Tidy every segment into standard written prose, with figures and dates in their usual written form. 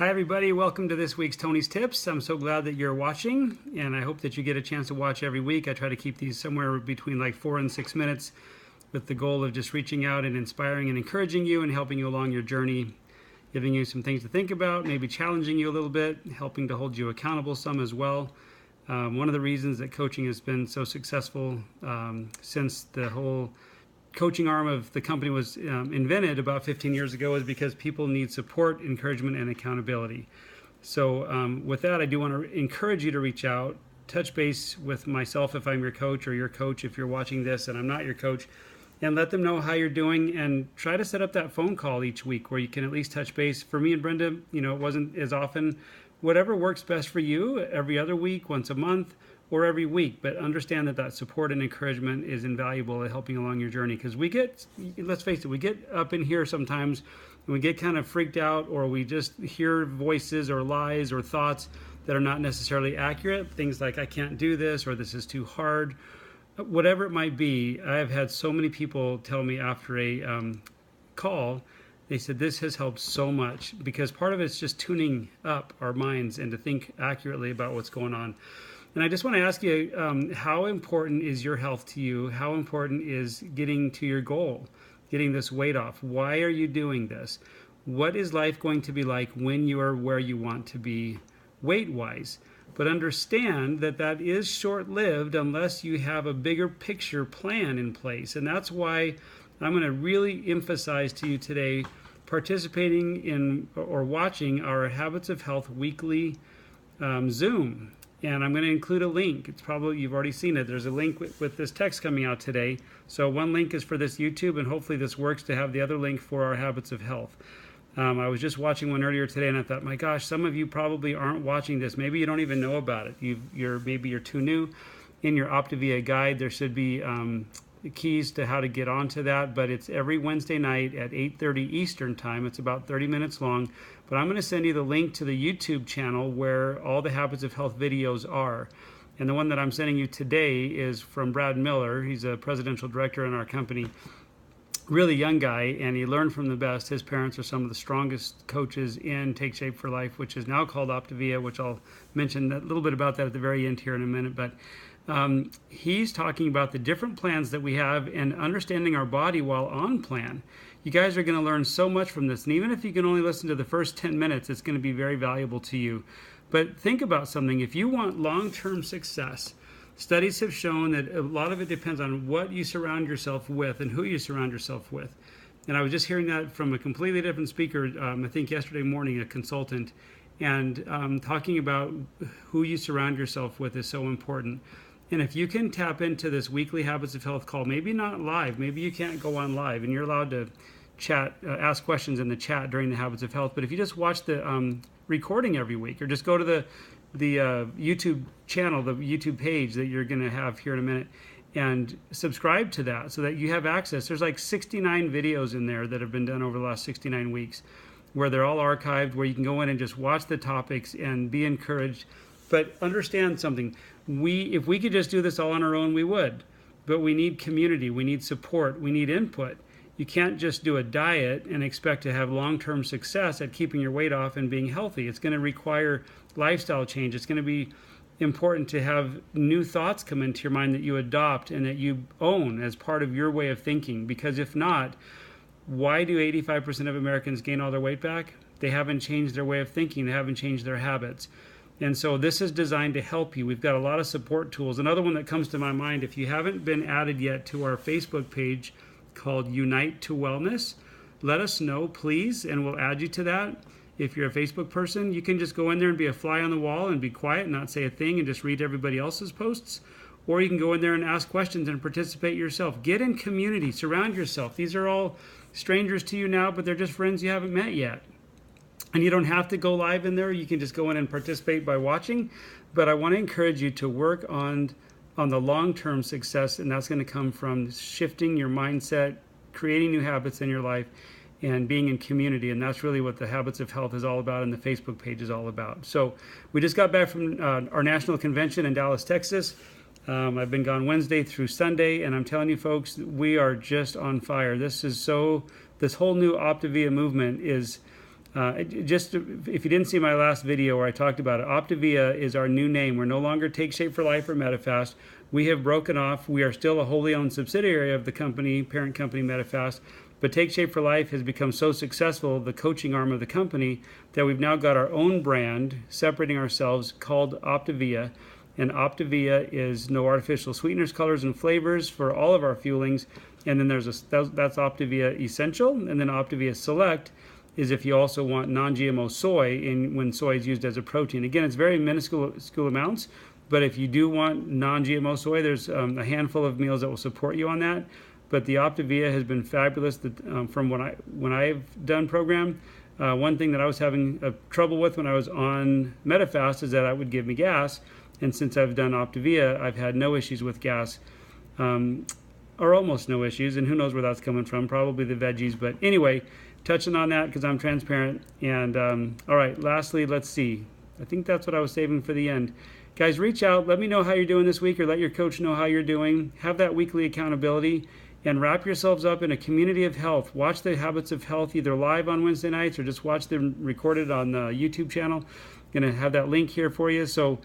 Hi everybody, welcome to this week's Tony's Tips. I'm so glad that you're watching, and I hope that you get a chance to watch every week. I try to keep these somewhere between like 4 and 6 minutes with the goal of just reaching out and inspiring and encouraging you and helping you along your journey, giving you some things to think about, maybe challenging you a little bit, helping to hold you accountable some as well. One of the reasons that coaching has been so successful since the whole coaching arm of the company was invented about 15 years ago is because people need support, encouragement, and accountability. So with that, I do want to encourage you to reach out, touch base with myself if I'm your coach, or your coach if you're watching this and I'm not your coach, and let them know how you're doing, and try to set up that phone call each week where you can at least touch base. For me and Brenda, it wasn't as often. Whatever works best for you, every other week, once a month, or every week, but understand that support and encouragement is invaluable at helping along your journey. Because let's face it, we get up in here sometimes and we get kind of freaked out, or we just hear voices or lies or thoughts that are not necessarily accurate. Things like, I can't do this, or this is too hard. Whatever it might be, I have had so many people tell me after a call, they said this has helped so much, because part of it's just tuning up our minds and to think accurately about what's going on. And I just want to ask you, how important is your health to you? How important is getting to your goal, getting this weight off? Why are you doing this? What is life going to be like when you are where you want to be weight-wise? But understand that is short-lived unless you have a bigger picture plan in place. And that's why I'm going to really emphasize to you today participating in or watching our Habits of Health weekly Zoom. And I'm going to include a link. It's probably, you've already seen it. There's a link with this text coming out today. So one link is for this YouTube, and hopefully this works to have the other link for our Habits of Health. I was just watching one earlier today, and I thought, my gosh, some of you probably aren't watching this. Maybe you don't even know about it. Maybe you're too new. In your Optavia guide, there should be keys to how to get onto that, but it's every Wednesday night at 8:30 Eastern time. It's about 30 minutes long, but I'm going to send you the link to the YouTube channel where all the Habits of Health videos are. And the one that I'm sending you today is from Brad Miller. He's a presidential director in our company. Really young guy, and he learned from the best. His parents are some of the strongest coaches in Take Shape for Life, which is now called Optavia, which I'll mention a little bit about that at the very end here in a minute. But he's talking about the different plans that we have and understanding our body while on plan. You guys are going to learn so much from this, and even if you can only listen to the first 10 minutes, it's going to be very valuable to you. But think about something. If you want long-term success, studies have shown that a lot of it depends on what you surround yourself with and who you surround yourself with. And I was just hearing that from a completely different speaker, I think yesterday morning, a consultant, and talking about who you surround yourself with is so important. And if you can tap into this weekly Habits of Health call, maybe not live, maybe you can't go on live, and you're allowed to chat, ask questions in the chat during the Habits of Health. But if you just watch the recording every week, or just go to the YouTube channel, the YouTube page that you're going to have here in a minute, and subscribe to that so that you have access. There's like 69 videos in there that have been done over the last 69 weeks, where they're all archived, where you can go in and just watch the topics and be encouraged. But understand something. If we could just do this all on our own, we would. But we need community, we need support, we need input. You can't just do a diet and expect to have long-term success at keeping your weight off and being healthy. It's going to require lifestyle change. It's going to be important to have new thoughts come into your mind that you adopt and that you own as part of your way of thinking. Because if not, why do 85% of Americans gain all their weight back? They haven't changed their way of thinking. They haven't changed their habits. And so this is designed to help you. We've got a lot of support tools. Another one that comes to my mind, if you haven't been added yet to our Facebook page called Unite to Wellness, let us know, please, and we'll add you to that. If you're a Facebook person, you can just go in there and be a fly on the wall and be quiet and not say a thing and just read everybody else's posts. Or you can go in there and ask questions and participate yourself. Get in community, surround yourself. These are all strangers to you now, but they're just friends you haven't met yet. And you don't have to go live in there. You can just go in and participate by watching. But I want to encourage you to work on the long-term success, and that's going to come from shifting your mindset, creating new habits in your life, and being in community. And that's really what the Habits of Health is all about, and the Facebook page is all about. So we just got back from our national convention in Dallas, Texas. I've been gone Wednesday through Sunday, and I'm telling you folks, we are just on fire. This whole new Optavia movement is Just if you didn't see my last video where I talked about it, Optavia is our new name. We're no longer Take Shape for Life or Medifast. We have broken off. We are still a wholly owned subsidiary of the company, parent company Medifast. But Take Shape for Life has become so successful, the coaching arm of the company, that we've now got our own brand, separating ourselves, called Optavia. And Optavia is no artificial sweeteners, colors, and flavors for all of our fuelings. And then that's Optavia Essential, and then Optavia Select is if you also want non-GMO soy when soy is used as a protein. Again, it's very minuscule amounts, but if you do want non-GMO soy, there's a handful of meals that will support you on that. But the Optavia has been fabulous from when I've done program. One thing that I was having trouble with when I was on Medifast is that it would give me gas, and since I've done Optavia, I've had no issues with gas, or almost no issues, and who knows where that's coming from, probably the veggies. But anyway, touching on that because I'm transparent. And all right, lastly, let's see. I think that's what I was saving for the end. Guys, reach out. Let me know how you're doing this week, or let your coach know how you're doing. Have that weekly accountability, and wrap yourselves up in a community of health. Watch the Habits of Health either live on Wednesday nights or just watch them recorded on the YouTube channel. I'm going to have that link here for you. So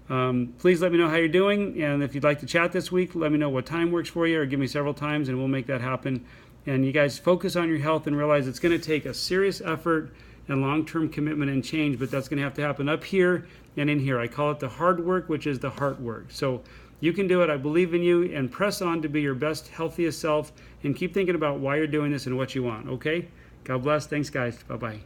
please let me know how you're doing. And if you'd like to chat this week, let me know what time works for you, or give me several times and we'll make that happen. And you guys focus on your health and realize it's going to take a serious effort and long-term commitment and change, but that's going to have to happen up here and in here. I call it the hard work, which is the heart work. So you can do it. I believe in you, and press on to be your best, healthiest self, and keep thinking about why you're doing this and what you want, okay? God bless. Thanks, guys. Bye-bye.